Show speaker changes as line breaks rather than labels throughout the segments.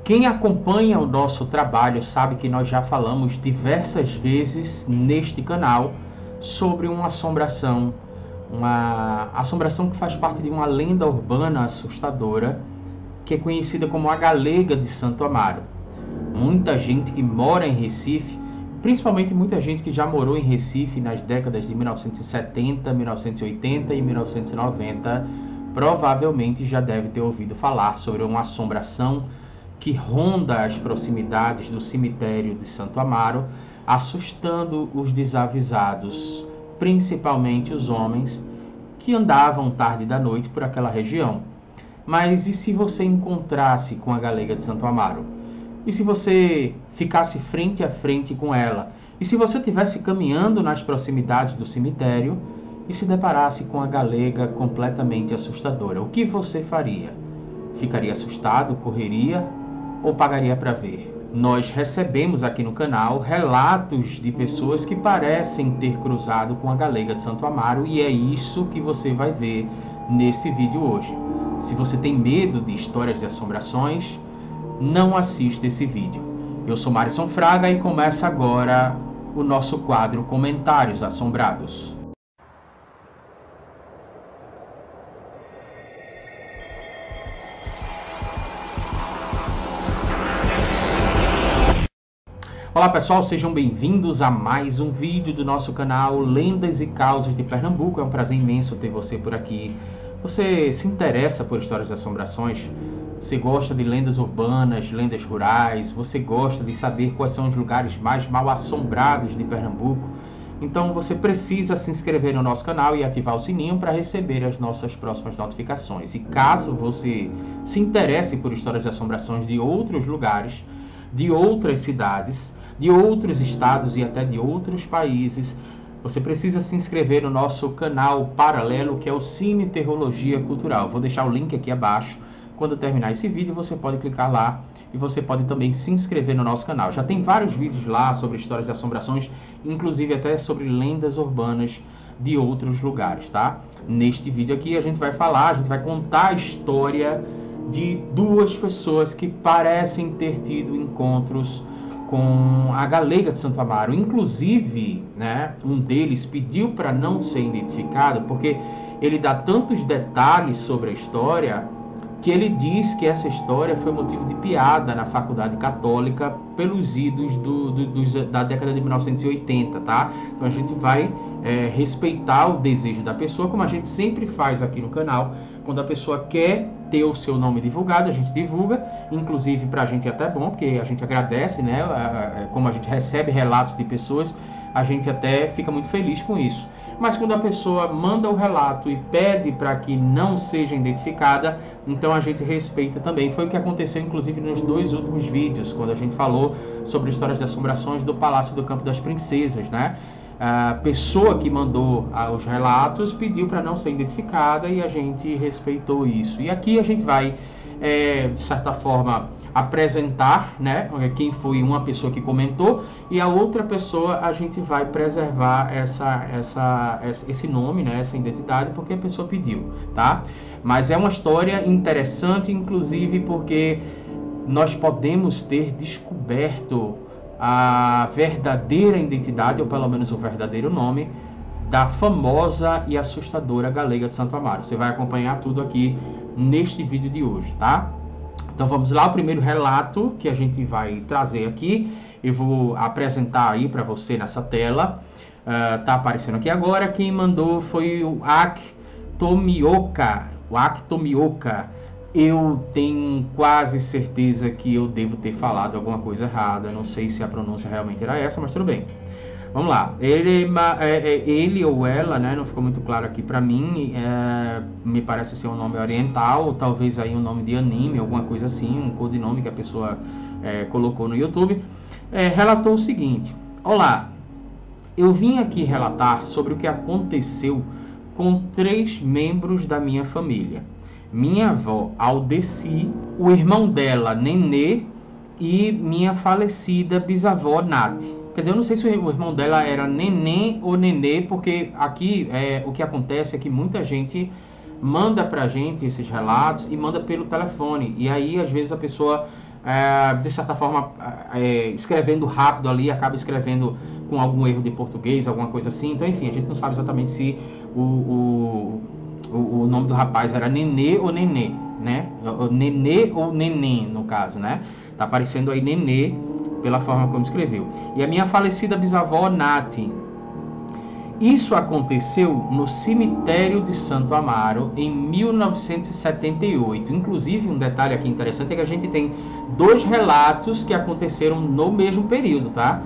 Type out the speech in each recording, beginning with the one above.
Quem acompanha o nosso trabalho sabe que nós já falamos diversas vezes neste canal sobre uma assombração que faz parte de uma lenda urbana assustadora que é conhecida como a Galega de Santo Amaro. Muita gente que mora em Recife, principalmente muita gente que já morou em Recife nas décadas de 1970, 1980 e 1990, provavelmente já deve ter ouvido falar sobre uma assombração que ronda as proximidades do cemitério de Santo Amaro, assustando os desavisados, principalmente os homens que andavam tarde da noite por aquela região. Mas e se você encontrasse com a Galega de Santo Amaro? E se você ficasse frente a frente com ela? E se você estivesse caminhando nas proximidades do cemitério e se deparasse com a Galega completamente assustadora? O que você faria? Ficaria assustado, correria ou pagaria para ver? Nós recebemos aqui no canal relatos de pessoas que parecem ter cruzado com a Galega de Santo Amaro e é isso que você vai ver nesse vídeo hoje. Se você tem medo de histórias de assombrações, não assista esse vídeo. Eu sou Marison Fraga e começa agora o nosso quadro Comentários Assombrados. Olá pessoal, sejam bem-vindos a mais um vídeo do nosso canal Lendas e Causos de Pernambuco. É um prazer imenso ter você por aqui. Você se interessa por histórias de assombrações? Você gosta de lendas urbanas, lendas rurais? Você gosta de saber quais são os lugares mais mal assombrados de Pernambuco? Então você precisa se inscrever no nosso canal e ativar o sininho para receber as nossas próximas notificações. E caso você se interesse por histórias de assombrações de outros lugares, de outras cidades, de outros estados e até de outros países, você precisa se inscrever no nosso canal paralelo, que é o Cine Terrologia Cultural. Vou deixar o link aqui abaixo. Quando terminar esse vídeo, você pode clicar lá e você pode também se inscrever no nosso canal. Já tem vários vídeos lá sobre histórias de assombrações, inclusive até sobre lendas urbanas de outros lugares, tá? Neste vídeo aqui a gente vai contar a história de duas pessoas que parecem ter tido encontros com a Galega de Santo Amaro. Inclusive, né, um deles pediu para não ser identificado porque ele dá tantos detalhes sobre a história que ele diz que essa história foi motivo de piada na faculdade católica pelos idos da década de 1980, tá? Então a gente vai respeitar o desejo da pessoa, como a gente sempre faz aqui no canal. Quando a pessoa quer ter o seu nome divulgado, a gente divulga. Inclusive pra gente é até bom, porque a gente agradece, né? Como a gente recebe relatos de pessoas, a gente até fica muito feliz com isso. Mas quando a pessoa manda o relato e pede para que não seja identificada, então a gente respeita também. Foi o que aconteceu inclusive nos dois últimos vídeos, quando a gente falou sobre histórias de assombrações do Palácio do Campo das Princesas, né? A pessoa que mandou os relatos pediu para não ser identificada e a gente respeitou isso. E aqui a gente vai, de certa forma, apresentar, né, quem foi uma pessoa que comentou, e a outra pessoa a gente vai preservar esse nome, né, essa identidade, porque a pessoa pediu, tá? Mas é uma história interessante, inclusive porque nós podemos ter descoberto a verdadeira identidade, ou pelo menos o verdadeiro nome, da famosa e assustadora Galega de Santo Amaro. Você vai acompanhar tudo aqui neste vídeo de hoje, tá? Então vamos lá, o primeiro relato que a gente vai trazer aqui, eu vou apresentar aí para você nessa tela, tá aparecendo aqui agora. Quem mandou foi o Tomioka. Eu tenho quase certeza que eu devo ter falado alguma coisa errada, não sei se a pronúncia realmente era essa, mas tudo bem. Vamos lá, ele ou ela, né, não ficou muito claro aqui pra mim, me parece ser um nome oriental, ou talvez aí um nome de anime, alguma coisa assim, um codinome que a pessoa colocou no YouTube, relatou o seguinte: olá, eu vim aqui relatar sobre o que aconteceu com 3 membros da minha família. Minha avó Aldeci, o irmão dela Nenê e minha falecida bisavó Nath. Quer dizer, eu não sei se o irmão dela era Nenê ou Nenê, porque aqui o que acontece é que muita gente manda pra gente esses relatos e manda pelo telefone. E aí, às vezes, a pessoa de certa forma, escrevendo rápido ali, acaba escrevendo com algum erro de português, alguma coisa assim. Então, enfim, a gente não sabe exatamente se o nome do rapaz era Nenê ou Nenê, né? Nenê ou Neném, no caso, né? Tá aparecendo aí Nenê, pela forma como escreveu. E a minha falecida bisavó, Nath. Isso aconteceu no cemitério de Santo Amaro em 1978. Inclusive, um detalhe aqui interessante é que a gente tem 2 relatos que aconteceram no mesmo período, tá?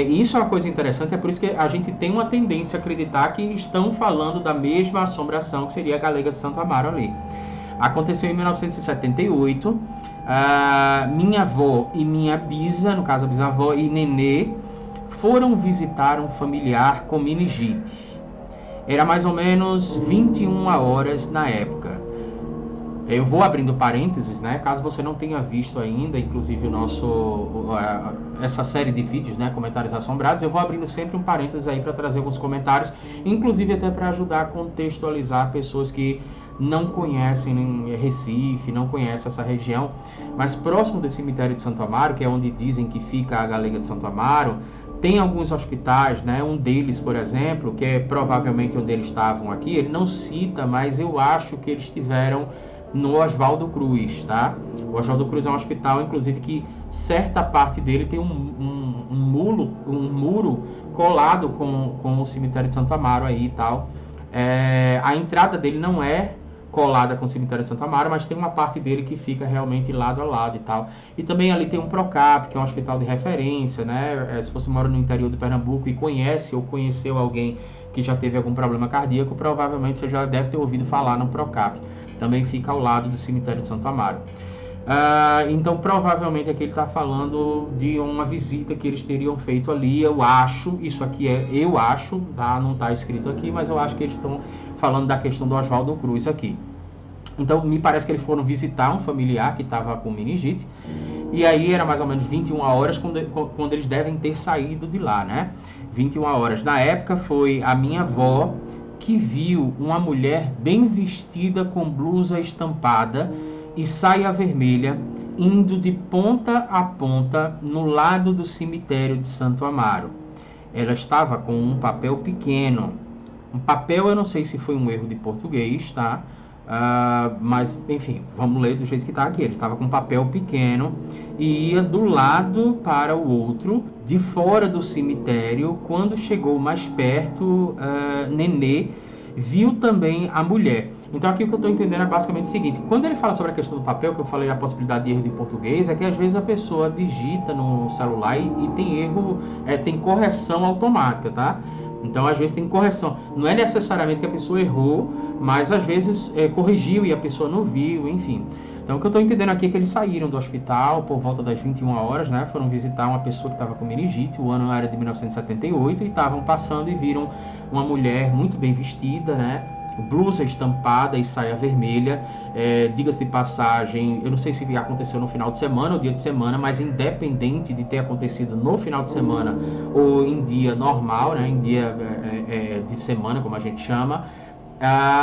Isso é uma coisa interessante, é por isso que a gente tem uma tendência a acreditar que estão falando da mesma assombração, que seria a Galega de Santo Amaro ali. Aconteceu em 1978. Minha avó e minha bisa, no caso a bisavó e Nenê, foram visitar um familiar com meningite. Era mais ou menos 21 horas na época. Eu vou abrindo parênteses, né? Caso você não tenha visto ainda, inclusive essa série de vídeos, né? Comentários assombrados, eu vou abrindo sempre um parênteses aí para trazer alguns comentários, inclusive até para ajudar a contextualizar pessoas que não conhecem Recife, não conhecem essa região, mas próximo do cemitério de Santo Amaro, que é onde dizem que fica a Galega de Santo Amaro, tem alguns hospitais, né? Um deles, por exemplo, que é provavelmente onde eles estavam aqui, ele não cita, mas eu acho que eles estiveram no Oswaldo Cruz, tá? O Oswaldo Cruz é um hospital, inclusive, que certa parte dele tem um muro colado com o cemitério de Santo Amaro aí e tal. A entrada dele não é colada com o cemitério de Santo Amaro, mas tem uma parte dele que fica realmente lado a lado e tal. E também ali tem um Procap, que é um hospital de referência, né? Se você mora no interior de Pernambuco e conhece ou conheceu alguém que já teve algum problema cardíaco, provavelmente você já deve ter ouvido falar no Procap. Também fica ao lado do cemitério de Santo Amaro. Então, provavelmente aqui ele está falando de uma visita que eles teriam feito ali. Eu acho, isso aqui eu acho, tá? Não está escrito aqui, mas eu acho que eles estão falando da questão do Oswaldo Cruz aqui. Então, me parece que eles foram visitar um familiar que estava com meningite. E aí era mais ou menos 21 horas quando eles devem ter saído de lá, né? 21 horas. Na época foi a minha avó que viu uma mulher bem vestida com blusa estampada e saia vermelha indo de ponta a ponta no lado do cemitério de Santo Amaro. Ela estava com um papel pequeno. Um papel, eu não sei se foi um erro de português, tá? Mas, enfim, vamos ler do jeito que está aqui. Ele estava com um papel pequeno e ia do lado para o outro, de fora do cemitério. Quando chegou mais perto, Nenê viu também a mulher. Então aqui o que eu estou entendendo é basicamente o seguinte: quando ele fala sobre a questão do papel, que eu falei a possibilidade de erro de português, é que às vezes a pessoa digita no celular e tem erro, tem correção automática, tá? Então às vezes tem correção, não é necessariamente que a pessoa errou, mas às vezes corrigiu e a pessoa não viu, enfim. Então o que eu estou entendendo aqui é que eles saíram do hospital por volta das 21 horas, né? Foram visitar uma pessoa que estava com meningite, o ano era de 1978, e estavam passando e viram uma mulher muito bem vestida, né? Blusa estampada e saia vermelha. Diga-se de passagem, eu não sei se aconteceu no final de semana ou dia de semana, mas independente de ter acontecido no final de semana ou em dia normal, né? Em dia de semana, como a gente chama,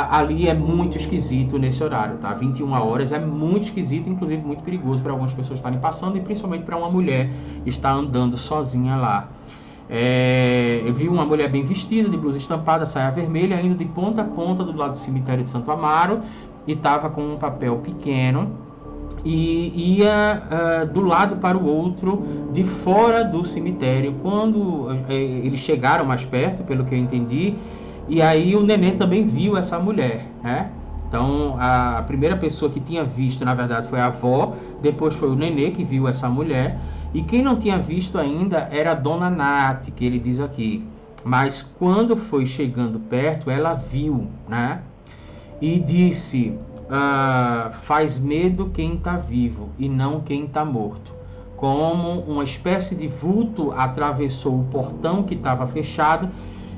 ali é muito esquisito nesse horário, tá? 21 horas é muito esquisito, inclusive muito perigoso para algumas pessoas estarem passando e principalmente para uma mulher estar andando sozinha lá. Eu vi uma mulher bem vestida, de blusa estampada, saia vermelha, indo de ponta a ponta do lado do cemitério de Santo Amaro, e estava com um papel pequeno e ia do lado para o outro, de fora do cemitério. Quando eles chegaram mais perto, pelo que eu entendi, e aí o Nenê também viu essa mulher, né? Então a primeira pessoa que tinha visto, na verdade, foi a avó, depois foi o Nenê que viu essa mulher. E quem não tinha visto ainda era a Dona Nath, que ele diz aqui. Mas quando foi chegando perto, ela viu, né? E disse, faz medo quem está vivo e não quem está morto. Como uma espécie de vulto atravessou o portão que estava fechado.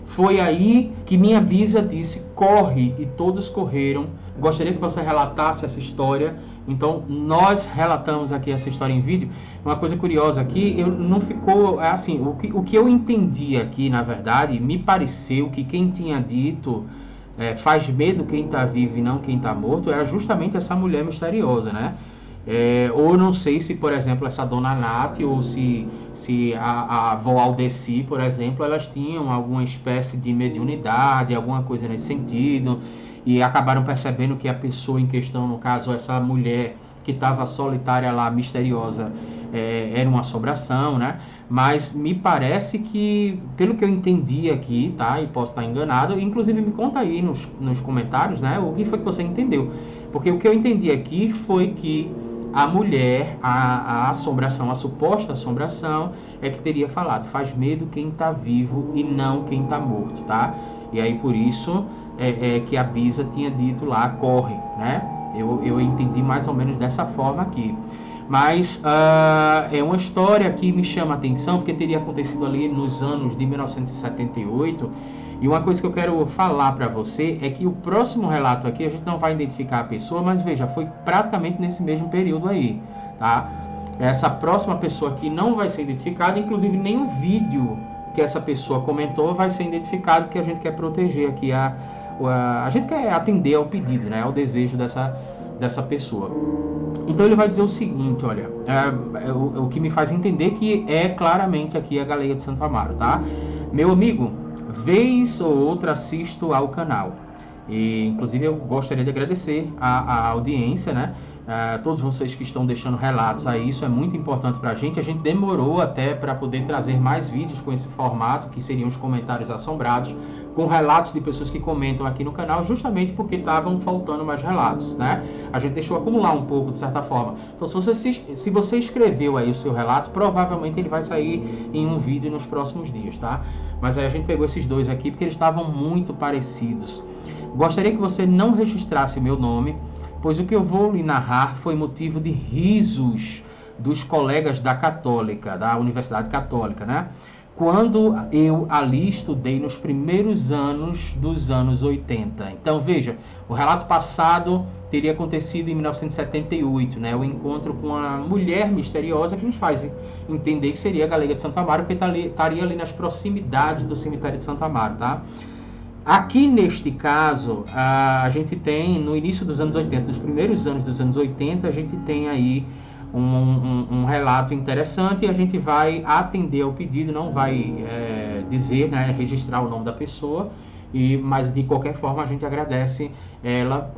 Foi aí que minha bisa disse, corre, e todos correram. Gostaria que você relatasse essa história. Então, nós relatamos aqui essa história em vídeo. Uma coisa curiosa aqui, não ficou assim, o que eu entendi aqui, na verdade, me pareceu que quem tinha dito faz medo quem está vivo e não quem está morto, era justamente essa mulher misteriosa, né? Ou não sei se, por exemplo, essa dona Nath ou se a avó Aldeci, por exemplo, elas tinham alguma espécie de mediunidade, alguma coisa nesse sentido, e acabaram percebendo que a pessoa em questão, no caso, essa mulher que estava solitária lá, misteriosa, era uma assombração, né? Mas me parece que, pelo que eu entendi aqui, tá? E posso estar enganado, inclusive me conta aí nos comentários, né? O que foi que você entendeu? Porque o que eu entendi aqui foi que a mulher, a assombração, a suposta assombração, é que teria falado, faz medo quem está vivo e não quem está morto, tá? E aí por isso que a Bisa tinha dito lá, corre, né? Eu entendi mais ou menos dessa forma aqui. Mas é uma história que me chama a atenção, porque teria acontecido ali nos anos de 1978. E uma coisa que eu quero falar para você é que o próximo relato aqui, a gente não vai identificar a pessoa, mas veja, foi praticamente nesse mesmo período aí, tá? Essa próxima pessoa aqui não vai ser identificada, inclusive nem o vídeo que essa pessoa comentou vai ser identificado, porque a gente quer proteger aqui, a gente quer atender ao pedido, né, ao desejo dessa pessoa. Então ele vai dizer o seguinte, olha, o que me faz entender que é claramente aqui a Galega de Santo Amaro, tá? Meu amigo, vez ou outra assisto ao canal. E, inclusive, eu gostaria de agradecer a audiência, né? Todos vocês que estão deixando relatos aí, isso é muito importante para a gente. A gente demorou até para poder trazer mais vídeos com esse formato, que seriam os comentários assombrados, com relatos de pessoas que comentam aqui no canal, justamente porque estavam faltando mais relatos, né? A gente deixou acumular um pouco, de certa forma. Então, se você escreveu aí o seu relato, provavelmente ele vai sair em um vídeo nos próximos dias, tá? Mas aí a gente pegou esses dois aqui porque eles estavam muito parecidos. Gostaria que você não registrasse meu nome, pois o que eu vou lhe narrar foi motivo de risos dos colegas da Católica, da Universidade Católica, né? Quando eu ali estudei nos primeiros anos dos anos 80. Então, veja, o relato passado teria acontecido em 1978, né? O encontro com a mulher misteriosa que nos faz entender que seria a Galega de Santo Amaro, porque estaria ali nas proximidades do cemitério de Santo Amaro, tá? Aqui neste caso, a gente tem, no início dos anos 80, nos primeiros anos dos anos 80, a gente tem aí um relato interessante e a gente vai atender ao pedido, não vai dizer, né, registrar o nome da pessoa, mas de qualquer forma a gente agradece ela,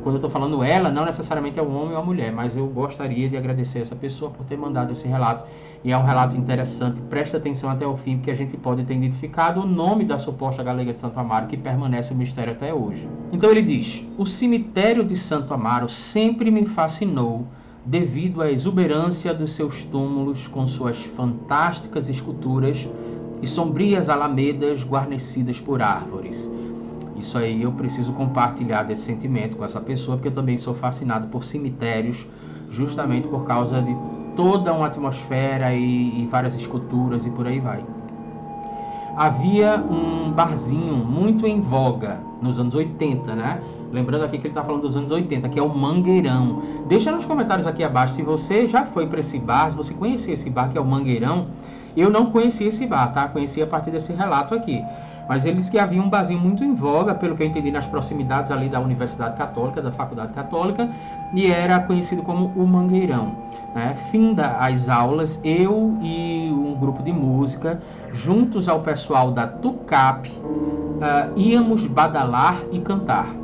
quando eu estou falando ela, não necessariamente é um homem ou uma mulher, mas eu gostaria de agradecer essa pessoa por ter mandado esse relato, e é um relato interessante, presta atenção até o fim, porque a gente pode ter identificado o nome da suposta Galega de Santo Amaro, que permanece um mistério até hoje. Então ele diz, o cemitério de Santo Amaro sempre me fascinou, devido à exuberância dos seus túmulos com suas fantásticas esculturas e sombrias alamedas guarnecidas por árvores. Isso aí eu preciso compartilhar desse sentimento com essa pessoa, porque eu também sou fascinado por cemitérios, justamente por causa de toda uma atmosfera e várias esculturas e por aí vai. Havia um barzinho muito em voga nos anos 80, né? Lembrando aqui que ele está falando dos anos 80, que é o Mangueirão. Deixa nos comentários aqui abaixo se você já foi para esse bar, se você conhecia esse bar, que é o Mangueirão. Eu não conhecia esse bar, tá? Conheci a partir desse relato aqui. Mas ele disse que havia um barzinho muito em voga, pelo que eu entendi, nas proximidades ali da Universidade Católica, da Faculdade Católica, e era conhecido como o Mangueirão, né? Finda as aulas, eu e um grupo de música, juntos ao pessoal da TUCAP, íamos badalar e cantar.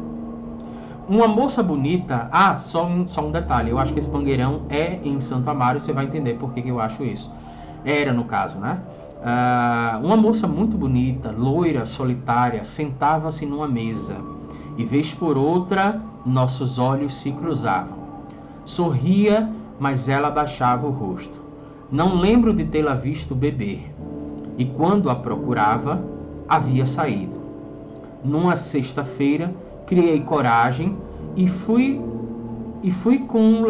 Uma moça bonita... só um detalhe, eu acho que esse Mangueirão é em Santo Amaro, você vai entender por que eu acho isso. Era, no caso, né? Uma moça muito bonita, loira, solitária, sentava-se numa mesa e, vez por outra, nossos olhos se cruzavam. Sorria, mas ela abaixava o rosto. Não lembro de tê-la visto beber, e quando a procurava, havia saído. Numa sexta-feira, criei coragem e fui com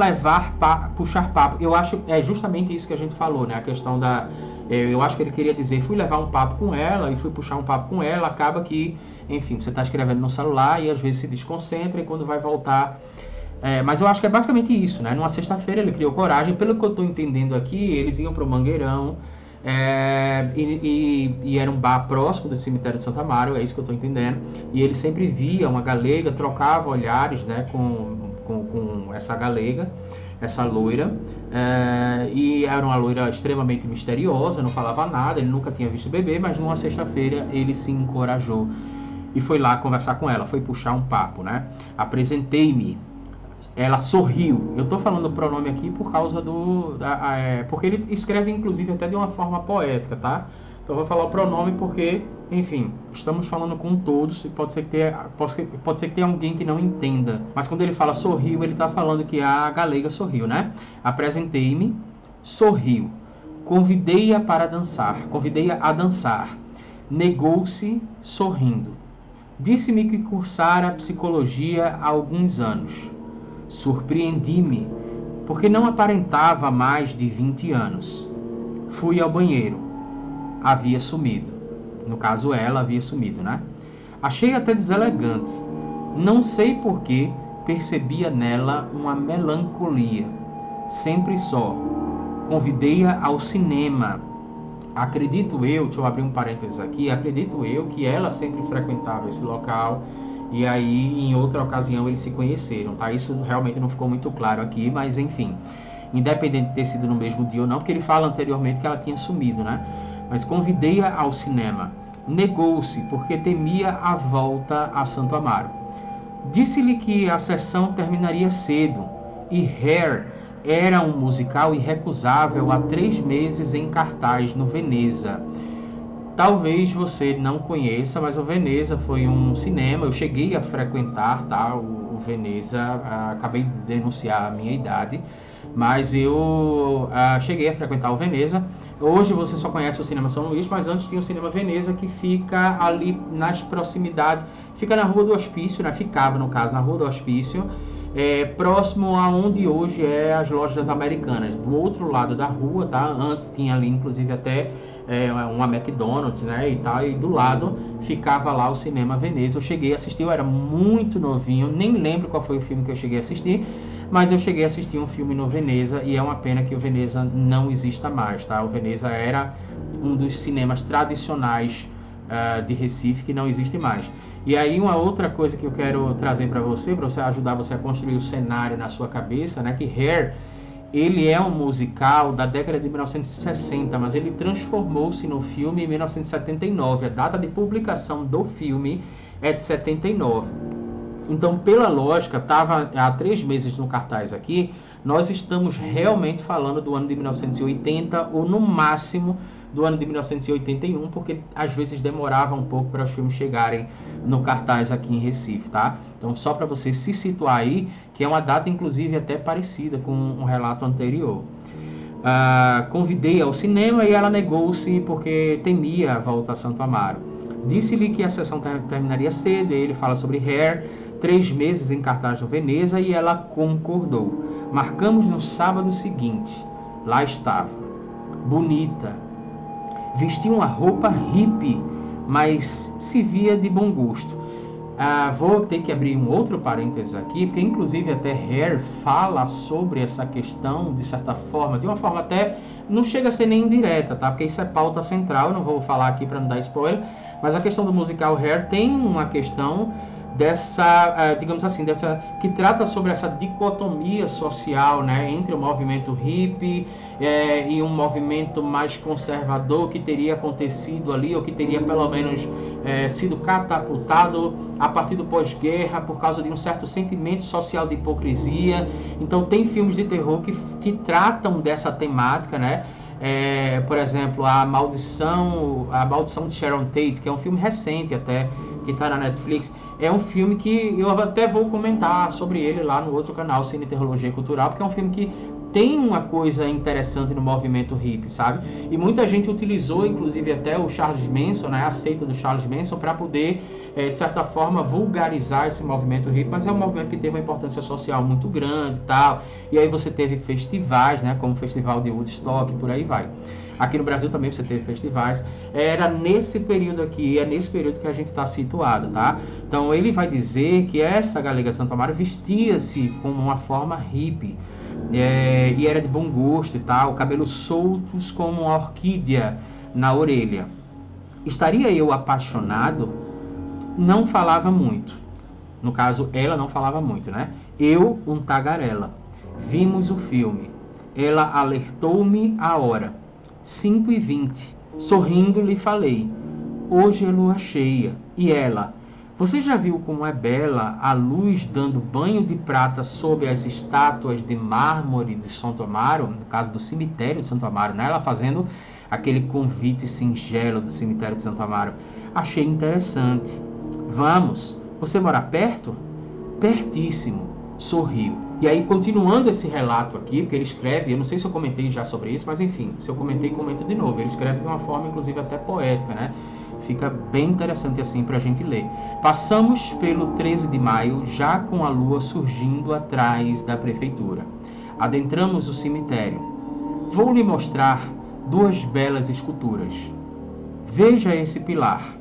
puxar papo. Eu acho é justamente isso que a gente falou, né? A questão da... eu acho que ele queria dizer, fui levar um papo com ela e fui puxar um papo com ela, acaba que, enfim, você está escrevendo no celular e às vezes se desconcentra e quando vai voltar... mas eu acho que é basicamente isso, né? Numa sexta-feira ele criou coragem, pelo que eu estou entendendo aqui, eles iam para o Mangueirão, e era um bar próximo do cemitério de Santo Amaro, é isso que eu estou entendendo, e ele sempre via uma galega, trocava olhares, né, com essa galega, essa loira, e era uma loira extremamente misteriosa, não falava nada, ele nunca tinha visto bebê, mas numa sexta-feira ele se encorajou e foi lá conversar com ela, foi puxar um papo, né? Apresentei-me. Ela sorriu. Eu estou falando o pronome aqui por causa porque ele escreve inclusive até de uma forma poética, tá? Então eu vou falar o pronome porque, enfim, estamos falando com todos e pode ser que tenha alguém que não entenda. Mas quando ele fala sorriu, ele está falando que a galega sorriu, né? Apresentei-me, sorriu. Convidei-a para dançar, convidei-a a dançar. Negou-se sorrindo. Disse-me que cursara psicologia há alguns anos. Surpreendi-me, porque não aparentava mais de 20 anos. Fui ao banheiro. Havia sumido. No caso, ela havia sumido, né? Achei até deselegante. Não sei por que percebia nela uma melancolia. Sempre só. Convidei-a ao cinema. Acredito eu, deixa eu abrir um parênteses aqui, acredito eu que ela sempre frequentava esse local e aí em outra ocasião eles se conheceram, tá? Isso realmente não ficou muito claro aqui, mas enfim, independente de ter sido no mesmo dia ou não, porque ele fala anteriormente que ela tinha sumido, né? Mas convidei-a ao cinema. Negou-se porque temia a volta a Santo Amaro. Disse-lhe que a sessão terminaria cedo e Hair era um musical irrecusável há 3 meses em cartaz no Veneza. Talvez você não conheça, mas o Veneza foi um cinema, eu cheguei a frequentar, tá? O Veneza, acabei de denunciar a minha idade, mas eu cheguei a frequentar o Veneza. Hoje você só conhece o Cinema São Luís, mas antes tinha o Cinema Veneza, que fica ali nas proximidades, fica na Rua do Hospício, né? Ficava, no caso, na Rua do Hospício, próximo a onde hoje é as Lojas Americanas, do outro lado da rua, tá? Antes tinha ali, inclusive, até uma McDonald's, né, e tal, e do lado ficava lá o Cinema Veneza. Eu cheguei a assistir, eu era muito novinho, nem lembro qual foi o filme que eu cheguei a assistir, mas eu cheguei a assistir um filme no Veneza, e é uma pena que o Veneza não exista mais, tá? O Veneza era um dos cinemas tradicionais de Recife, que não existe mais. E aí uma outra coisa que eu quero trazer para você ajudar você a construir o cenário na sua cabeça, né, que Hair, ele é um musical da década de 1960, mas ele transformou-se no filme em 1979. A data de publicação do filme é de 79. Então, pela lógica, estava há 3 meses no cartaz aqui, nós estamos realmente falando do ano de 1980 ou no máximo do ano de 1981, porque às vezes demorava um pouco para os filmes chegarem no cartaz aqui em Recife, tá? Então, só para você se situar aí, que é uma data inclusive até parecida com um relato anterior. Convidei ao cinema e ela negou-se porque temia a volta a Santo Amaro. Disse-lhe que a sessão terminaria cedo, e ele fala sobre Hair, 3 meses em cartaz no Veneza, e ela concordou. Marcamos no sábado seguinte. Lá estava, bonita, vestia uma roupa hippie, mas se via de bom gosto. Vou ter que abrir um outro parênteses aqui, porque inclusive até Hair fala sobre essa questão, de certa forma, de uma forma até, não chega a ser nem indireta, tá? Porque isso é pauta central, eu não vou falar aqui para não dar spoiler, mas a questão do musical Hair tem uma questão dessa, digamos assim, que trata sobre essa dicotomia social, né, entre o movimento hippie e um movimento mais conservador que teria acontecido ali, ou que teria pelo menos sido catapultado a partir do pós-guerra por causa de um certo sentimento social de hipocrisia. Então tem filmes de terror que tratam dessa temática, né? Por exemplo, a Maldição de Sharon Tate, que é um filme recente até, que está na Netflix. É um filme que eu até vou comentar sobre ele lá no outro canal, Cine Teologia Cultural, porque é um filme que tem uma coisa interessante no movimento hippie, sabe? E muita gente utilizou, inclusive até o Charles Manson, né, a seita do Charles Manson, para poder, de certa forma, vulgarizar esse movimento hippie, mas é um movimento que teve uma importância social muito grande e tal. E aí você teve festivais, né, como o Festival de Woodstock, por aí vai. Aqui no Brasil também você teve festivais. Era nesse período aqui, é nesse período que a gente está situado, tá? Então ele vai dizer que essa galega Santo Amaro vestia-se como uma forma hippie, e era de bom gosto e tal, cabelos soltos como uma orquídea na orelha. Estaria eu apaixonado? Não falava muito. No caso, ela não falava muito, né? Eu, um tagarela. Vimos o filme. Ela alertou-me a hora. 5h20. Sorrindo lhe falei, hoje é lua cheia. E ela, você já viu como é bela a luz dando banho de prata sob as estátuas de mármore de Santo Amaro? No caso do cemitério de Santo Amaro, né? Ela fazendo aquele convite singelo do cemitério de Santo Amaro. Achei interessante. Vamos, você mora perto? Pertíssimo. Sorriu. E aí, continuando esse relato aqui, porque ele escreve, eu não sei se eu comentei já sobre isso, mas enfim, se eu comentei, comento de novo. Ele escreve de uma forma, inclusive, até poética, né? Fica bem interessante assim para a gente ler. Passamos pelo 13 de maio, já com a lua surgindo atrás da prefeitura. Adentramos o cemitério. Vou lhe mostrar 2 belas esculturas. Veja esse pilar.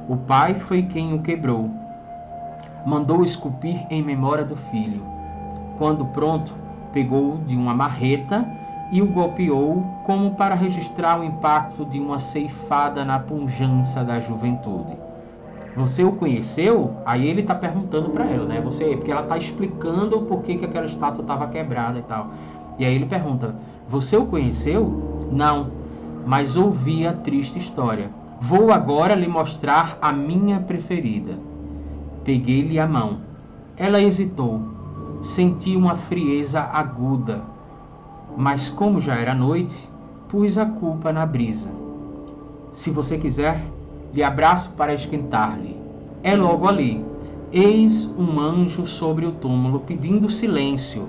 O pai foi quem o quebrou. Mandou esculpir em memória do filho. Quando pronto, pegou de uma marreta e o golpeou como para registrar o impacto de uma ceifada na pujança da juventude. Você o conheceu? Aí ele está perguntando para ela, né? Porque ela está explicando por que aquela estátua estava quebrada e tal. E aí ele pergunta, você o conheceu? Não, mas ouvi a triste história. Vou agora lhe mostrar a minha preferida. Peguei-lhe a mão. Ela hesitou. Senti uma frieza aguda. Mas como já era noite, pus a culpa na brisa. Se você quiser, lhe abraço para esquentar-lhe. É logo ali. Eis um anjo sobre o túmulo pedindo silêncio,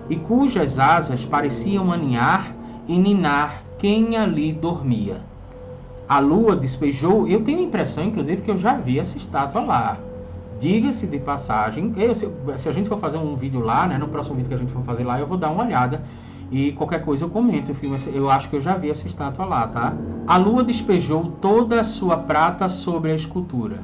e cujas asas pareciam aninhar e ninar quem ali dormia. A lua despejou, eu tenho a impressão, inclusive, que eu já vi essa estátua lá. Diga-se de passagem, se a gente for fazer um vídeo lá, né, no próximo vídeo que a gente for fazer lá, eu vou dar uma olhada e qualquer coisa eu comento. Eu acho que eu já vi essa estátua lá, tá? A lua despejou toda a sua prata sobre a escultura.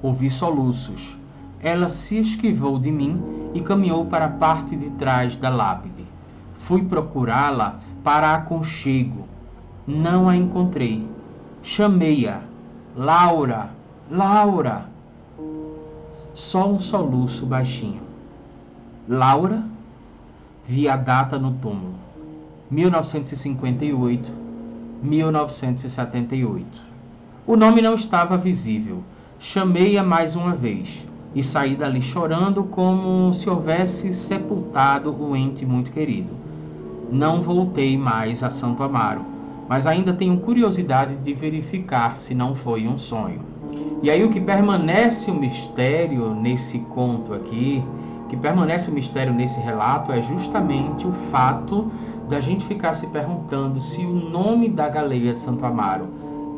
Ouvi soluços. Ela se esquivou de mim e caminhou para a parte de trás da lápide. Fui procurá-la para aconchego. Não a encontrei. Chamei-a. Laura! Laura! Só um soluço baixinho. Laura? Vi a data no túmulo. 1958, 1978. O nome não estava visível. Chamei-a mais uma vez e saí dali chorando como se houvesse sepultado um ente muito querido. Não voltei mais a Santo Amaro, mas ainda tenho curiosidade de verificar se não foi um sonho. E aí o que permanece o mistério nesse conto aqui, que permanece o mistério nesse relato, é justamente o fato da gente ficar se perguntando se o nome da galega de Santo Amaro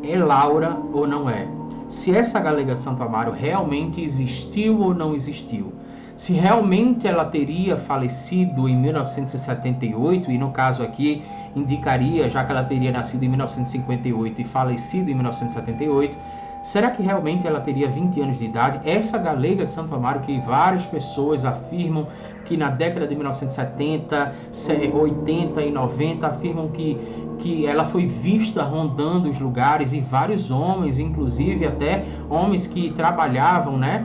é Laura ou não é. Se essa galega de Santo Amaro realmente existiu ou não existiu. Se realmente ela teria falecido em 1978, e no caso aqui indicaria, já que ela teria nascido em 1958 e falecido em 1978, será que realmente ela teria 20 anos de idade? Essa galega de Santo Amaro, que várias pessoas afirmam que na década de 1970, 80 e 90, afirmam que ela foi vista rondando os lugares, e vários homens, inclusive até homens que trabalhavam, né,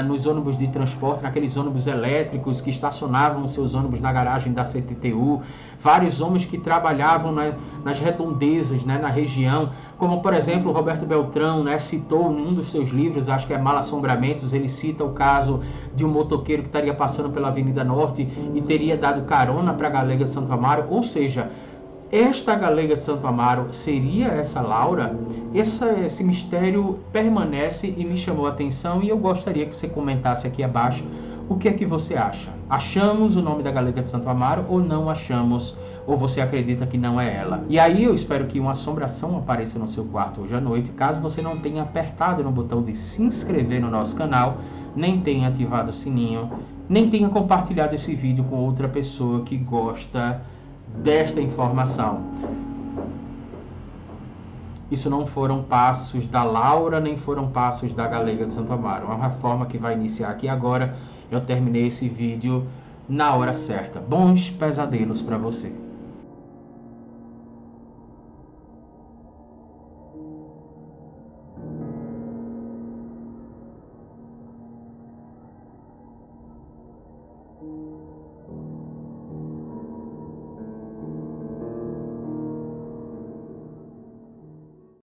nos ônibus de transporte, naqueles ônibus elétricos que estacionavam seus ônibus na garagem da CTTU, vários homens que trabalhavam, né, nas redondezas, né, na região, como por exemplo o Roberto Beltrão, né, citou em um dos seus livros, acho que é Mal Assombramentos, ele cita o caso de um motoqueiro que estaria passando pela Avenida Norte e teria dado carona para a galega de Santo Amaro. Ou seja, esta galega de Santo Amaro seria essa Laura? Esse mistério permanece e me chamou a atenção, e eu gostaria que você comentasse aqui abaixo o que é que você acha. Achamos o nome da galega de Santo Amaro ou não achamos? Ou você acredita que não é ela? E aí eu espero que uma assombração apareça no seu quarto hoje à noite, caso você não tenha apertado no botão de se inscrever no nosso canal, nem tenha ativado o sininho, nem tenha compartilhado esse vídeo com outra pessoa que gosta desta informação. Isso não foram passos da Laura, nem foram passos da galega de Santo Amaro. É uma reforma que vai iniciar aqui agora. Eu terminei esse vídeo na hora certa. Bons pesadelos para você.